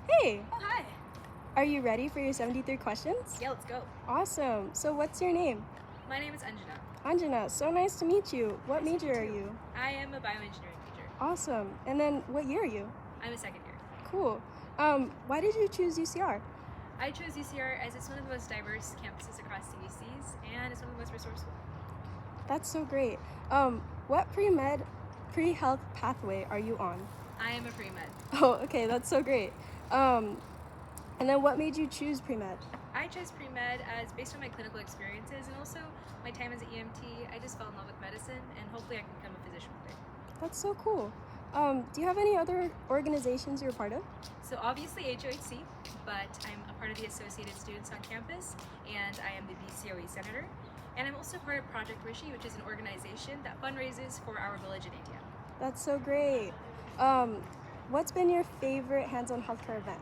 Hey, Oh, hi. are you ready for your 73 questions? Yeah, let's go. Awesome. So what's your name? My name is Anjana. Anjana, so nice to meet you. What Nice to major meet are you. you? I am a bioengineering major. Awesome. And then what year are you? I'm a second year. Cool. Why did you choose UCR? I chose UCR as it's one of the most diverse campuses across the UCs, and it's one of the most resourceful. That's so great. What pre-health pathway are you on? I am a pre-med. Oh, okay, that's so great. And then what made you choose pre-med? I chose pre-med as based on my clinical experiences and also my time as an EMT. I just fell in love with medicine, and hopefully I can become a physician one day. That's so cool. Do you have any other organizations you're a part of? So obviously HOHC, but I'm a part of the Associated Students on campus, and I am the BCOE Senator. And I'm also part of Project Rishi, which is an organization that fundraises for our village in India. That's so great. What's been your favorite hands-on healthcare event?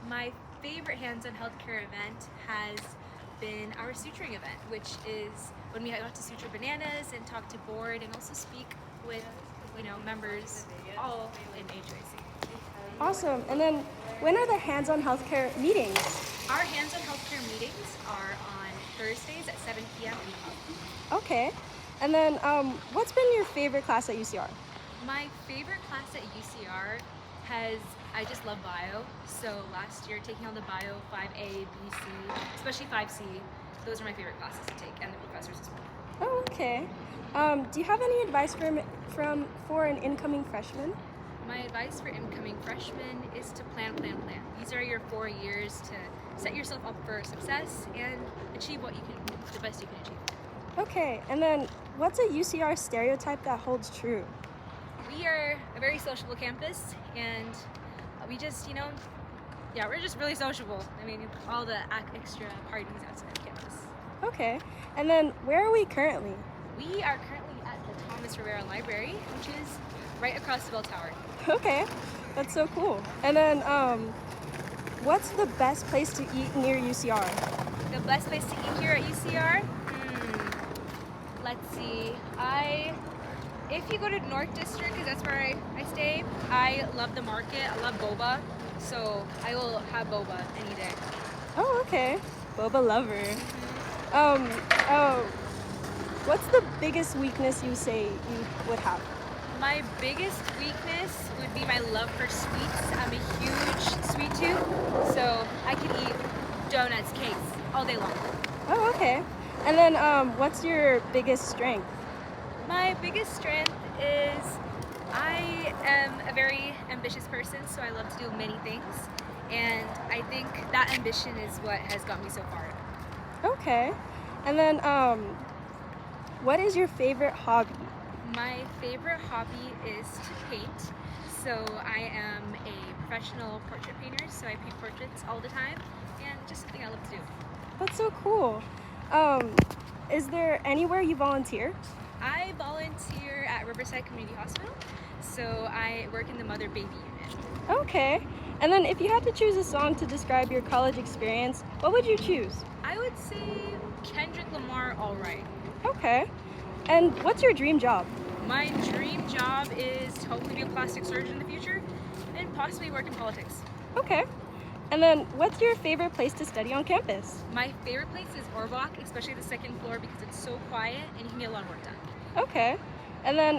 My favorite hands-on healthcare event has been our suturing event, which is when we got to suture bananas and talk to board and also speak with members all in HOAC. Awesome. And then when are the hands-on healthcare meetings? Our hands-on healthcare meetings are on Thursdays at 7 p.m. in the hub. Okay. And then what's been your favorite class at UCR? My favorite class at UCR I just love bio. So last year taking on the bio 5A, B, C, especially 5C, those are my favorite classes to take, and the professors as well. Oh, okay. Do you have any advice for an incoming freshman? My advice for incoming freshmen is to plan. These are your 4 years to set yourself up for success and achieve the best you can achieve. Okay, and then what's a UCR stereotype that holds true? We are a very sociable campus, and we just, we're just really sociable. I mean, all the extra parties outside of campus. Okay, and then where are we currently? We are currently at the Thomas Rivera Library, which is right across the bell tower. Okay, that's so cool. And then what's the best place to eat near UCR? The best place to eat here at UCR? Let's see. If you go to North District, because that's where I stay, I love the market. I love boba, so I will have boba any day. Oh, okay. Boba lover. Oh, what's the biggest weakness you say you would have? My biggest weakness would be my love for sweets. I'm a huge sweet tooth, so I can eat donuts, cakes all day long. Oh, okay. And then what's your biggest strength? My biggest strength is I am a very ambitious person, so I love to do many things, and I think that ambition is what has got me so far. Okay. And then what is your favorite hobby? My favorite hobby is to paint. So I am a professional portrait painter, so I paint portraits all the time, and just something I love to do. That's so cool. Is there anywhere you volunteer? I volunteer at Riverside Community Hospital, so I work in the mother-baby unit. Okay. And then if you had to choose a song to describe your college experience, what would you choose? I would say Kendrick Lamar, All Right. Okay. And what's your dream job? My dream job is to hopefully be a plastic surgeon in the future and possibly work in politics. Okay. And then what's your favorite place to study on campus? My favorite place is Orbach, especially the second floor because it's so quiet and you can get a lot of work done. Okay. And then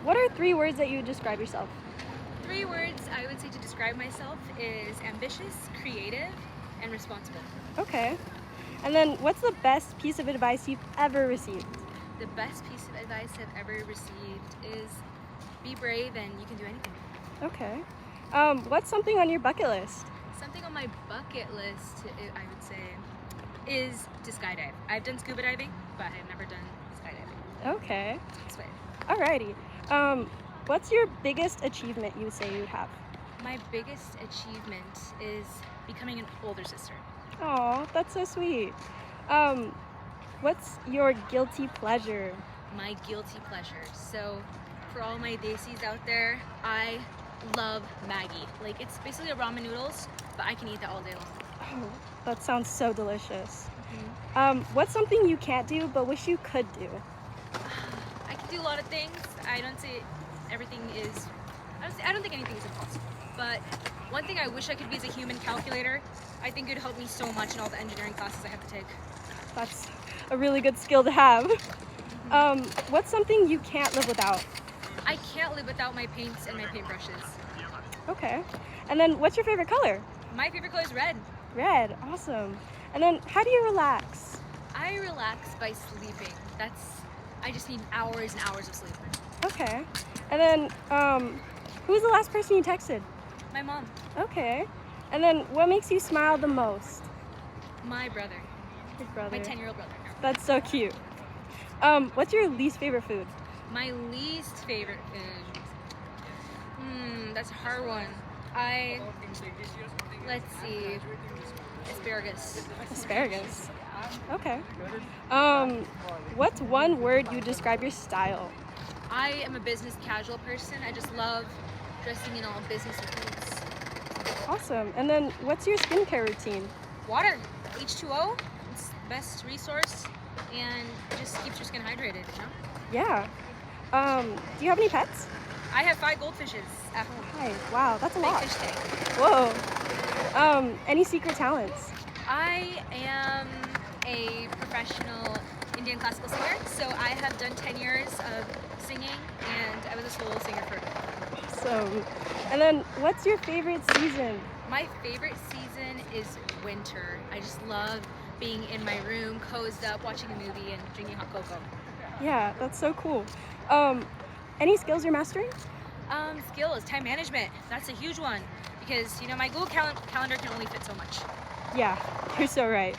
what are 3 words that you would describe yourself? 3 words I would say to describe myself is ambitious, creative, and responsible. Okay. And then what's the best piece of advice you've ever received? The best piece of advice I've ever received is be brave and you can do anything. Okay. What's something on your bucket list? Something on my bucket list, I would say, is to skydive. I've done scuba diving, but I've never done skydiving. Okay. That's it. Alrighty. What's your biggest achievement you say you have? My biggest achievement is becoming an older sister. Oh, that's so sweet. What's your guilty pleasure? My guilty pleasure. So, for all my desis out there, I love Maggie. Like, it's basically a ramen noodles, but I can eat that all day long. Oh, that sounds so delicious. Mm-hmm. What's something you can't do but wish you could do? I can do a lot of things. I don't think anything is impossible, but One thing I wish I could be is a human calculator. I think it would help me so much in all the engineering classes I have to take. That's a really good skill to have. What's something you can't live without? I can't live without my paints and my paintbrushes. Okay. And then what's your favorite color? My favorite color is red. Red. Awesome. And then how do you relax? I relax by sleeping. I just need hours and hours of sleep. Okay. And then who was the last person you texted? My mom. Okay. And then what makes you smile the most? My brother. Your brother. My 10-year-old brother. That's so cute. What's your least favorite food? My least favorite food. That's a hard one. Let's see. Asparagus. Asparagus. Okay. What's one word you would describe your style? I am a business casual person. I just love dressing in all business clothes. Awesome. And then what's your skincare routine? Water. H2O. It's the best resource and it just keeps your skin hydrated, you know? Yeah. Do you have any pets? I have 5 goldfishes at home. Hi. Wow, that's a Big lot. fish tank. Whoa. Any secret talents? I am a professional Indian classical singer, so I have done 10 years of singing, and I was a solo singer for. Awesome. And then what's your favorite season? My favorite season is winter. I just love being in my room, cozied up, watching a movie, and drinking hot cocoa. Yeah, that's so cool. Any skills you're mastering? Skills, time management. That's a huge one because my Google calendar can only fit so much. Yeah, you're so right.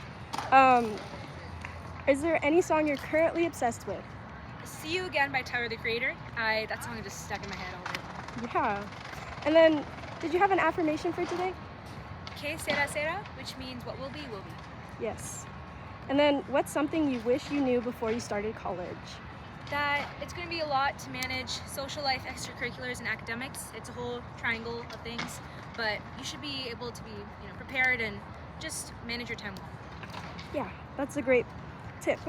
Is there any song you're currently obsessed with? See You Again by Tyler, the Creator. That song is just stuck in my head all day. Yeah. And then, did you have an affirmation for today? Que sera sera, which means what will be, will be. Yes. And then, what's something you wish you knew before you started college? That it's going to be a lot to manage social life, extracurriculars, and academics. It's a whole triangle of things, but you should be able to be, prepared and just manage your time well. Yeah, that's a great tip.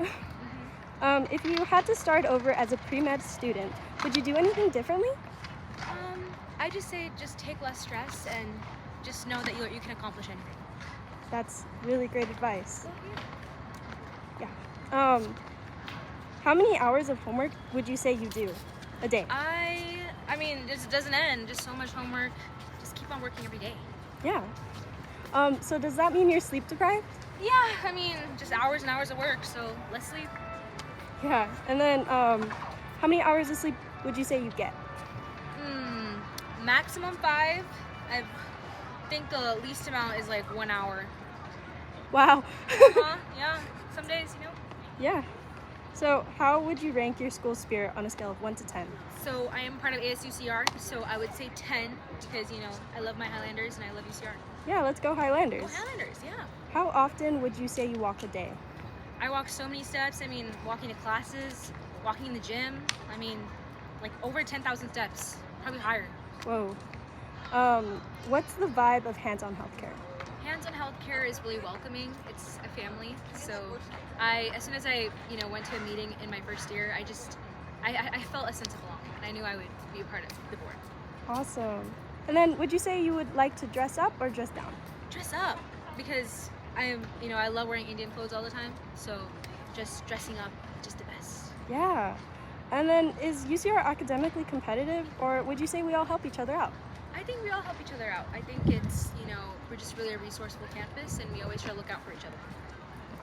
If you had to start over as a pre-med student, would you do anything differently? I just say just take less stress and just know that you can accomplish anything. That's really great advice. Yeah. How many hours of homework would you say you do a day? I mean, it doesn't end. Just so much homework. Just keep on working every day. Yeah. So does that mean you're sleep deprived? Yeah, I mean, just hours and hours of work, so less sleep. Yeah. And then how many hours of sleep would you say you get? Maximum 5. I think the least amount is like 1 hour. Wow. Yeah, some days, Yeah. So how would you rank your school spirit on a scale of 1 to 10? So I am part of UCR, so I would say 10 because, I love my Highlanders and I love UCR. Yeah, let's go Highlanders. Go Highlanders, yeah. How often would you say you walk a day? I walk so many steps. I mean, walking to classes, walking in the gym. I mean, like over 10,000 steps, probably higher. Whoa. What's the vibe of hands-on healthcare? Hands-on healthcare is really welcoming. It's a family. So as soon as I, went to a meeting in my first year, I felt a sense of belonging. And I knew I would be a part of the board. Awesome. And then would you say you would like to dress up or dress down? Dress up because I love wearing Indian clothes all the time. So just dressing up, just the best. Yeah. And then is UCR academically competitive or would you say we all help each other out? I think we all help each other out. I think it's, we're just really a resourceful campus and we always try to look out for each other.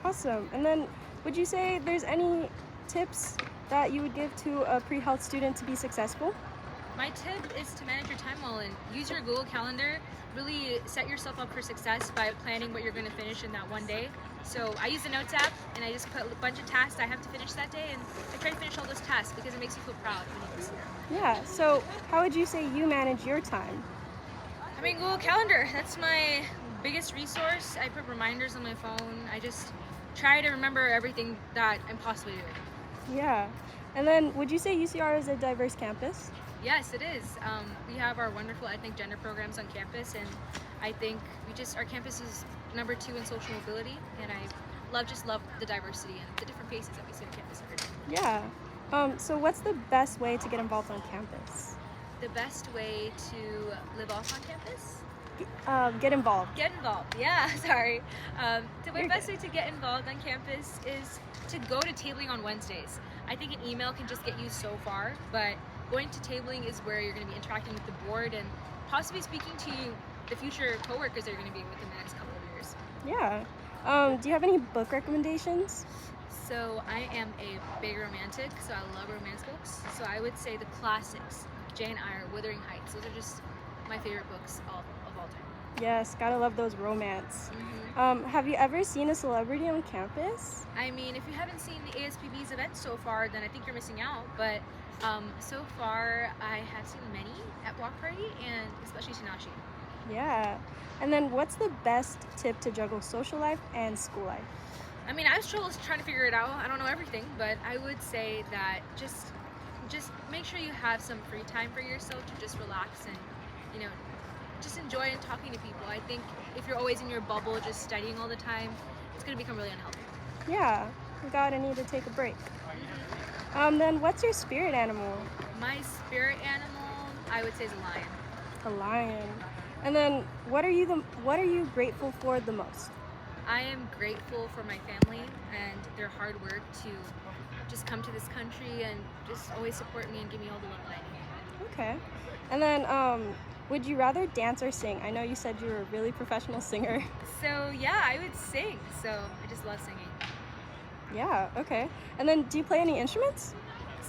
Awesome. And then would you say there's any tips that you would give to a pre-health student to be successful? My tip is to manage your time well and use your Google Calendar. Really set yourself up for success by planning what you're going to finish in that one day. So I use the Notes app and I just put a bunch of tasks I have to finish that day and I try to finish all those tasks because it makes you feel proud when you do it. Yeah, so how would you say you manage your time? I mean, Google Calendar, that's my biggest resource. I put reminders on my phone. I just try to remember everything that I'm possibly doing. Yeah, and then would you say UCR is a diverse campus? Yes, it is. We have our wonderful ethnic gender programs on campus, and I think our campus is number 2 in social mobility, and I just love the diversity and the different faces that we see on campus every day. Yeah. So what's the best way to get involved on campus? The best way to live off on campus? get involved? Get involved. Yeah, sorry. So my You're best good. way to get involved on campus is to go to tabling on Wednesdays. I think an email can just get you so far, but going to tabling is where you're going to be interacting with the board and possibly speaking to the future coworkers that you're going to be within the next couple of years. Yeah. Do you have any book recommendations? So I am a big romantic, so I love romance books. So I would say the classics, Jane Eyre, Wuthering Heights. Those are just my favorite books of all time. Yes, gotta love those romance. Mm-hmm. Have you ever seen a celebrity on campus? I mean, if you haven't seen the ASPB's events so far, then I think you're missing out. But so far, I have seen many at Walk Party, and especially Tanashi. Yeah. And then what's the best tip to juggle social life and school life? I mean, I was trying to figure it out. I don't know everything, but I would say that just make sure you have some free time for yourself to just relax and, you know, just enjoy and talking to people. I think if you're always in your bubble, just studying all the time, it's going to become really unhealthy. Yeah, we gotta need to take a break. Then what's your spirit animal? My spirit animal, I would say, is a lion. A lion. And then what are you grateful for the most? I am grateful for my family and their hard work to just come to this country and just always support me and give me all the love that I need. Okay. And then would you rather dance or sing? I know you said you were a really professional singer. So yeah, I would sing. So I just love singing. Yeah, okay. And then do you play any instruments?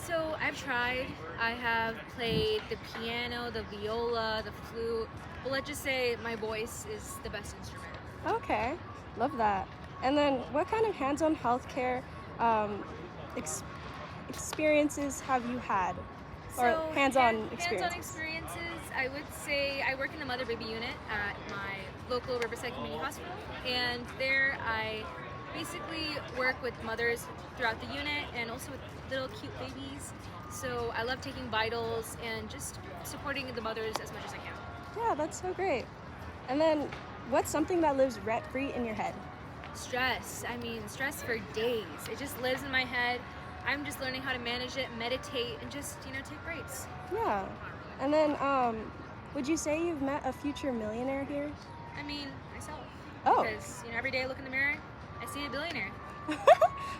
So I've tried. I have played the piano, the viola, the flute. But let's just say my voice is the best instrument. Okay, love that. And then what kind of hands-on healthcare experiences have you had? Or So hands-on hands-on experiences? experiences, I would say I work in the mother baby unit at my local Riverside Community Hospital, and there I basically work with mothers throughout the unit and also with little cute babies. So I love taking vitals and just supporting the mothers as much as I can. Yeah, that's so great. And then what's something that lives rent-free in your head? Stress. I mean, stress for days. It just lives in my head. I'm just learning how to manage it, meditate, and just, take breaks. Yeah. And then would you say you've met a future millionaire here? I mean, myself. Oh. Because, every day I look in the mirror, I see a billionaire.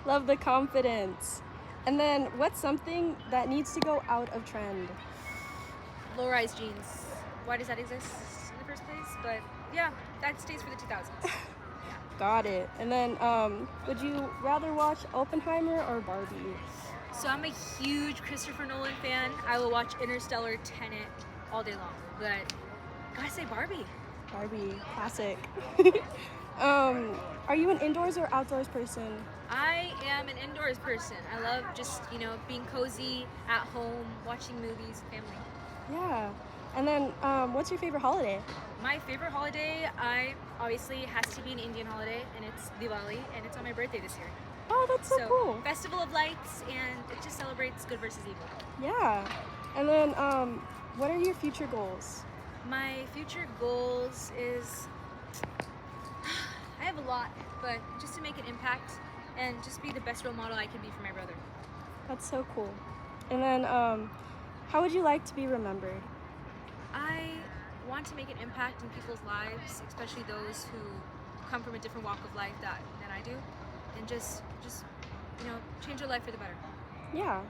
Love the confidence. And then what's something that needs to go out of trend? Low-rise jeans. Why does that exist in the first place? But yeah, that stays for the 2000s. Got it. And then would you rather watch Oppenheimer or Barbie? So I'm a huge Christopher Nolan fan. I will watch Interstellar, Tenet all day long. But gotta say Barbie. Barbie, classic. Are you an indoors or outdoors person? I am an indoors person. I love just, being cozy at home, watching movies, family. Yeah. And then what's your favorite holiday? My favorite holiday, obviously has to be an Indian holiday, and it's Diwali, and it's on my birthday this year. Oh, that's so cool. Festival of Lights, and it just celebrates good versus evil. Yeah. And then what are your future goals? My future goals is, I have a lot, but just to make an impact and just be the best role model I can be for my brother. That's so cool. And then how would you like to be remembered? I want to make an impact in people's lives, especially those who come from a different walk of life than I do, and just change their life for the better. Yeah.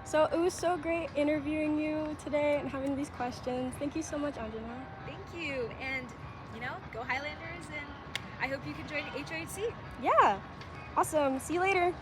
So it was so great interviewing you today and having these questions. Thank you so much, Anjana. Thank you, and go Highlanders, and I hope you can join HOHC. Yeah. Awesome. See you later.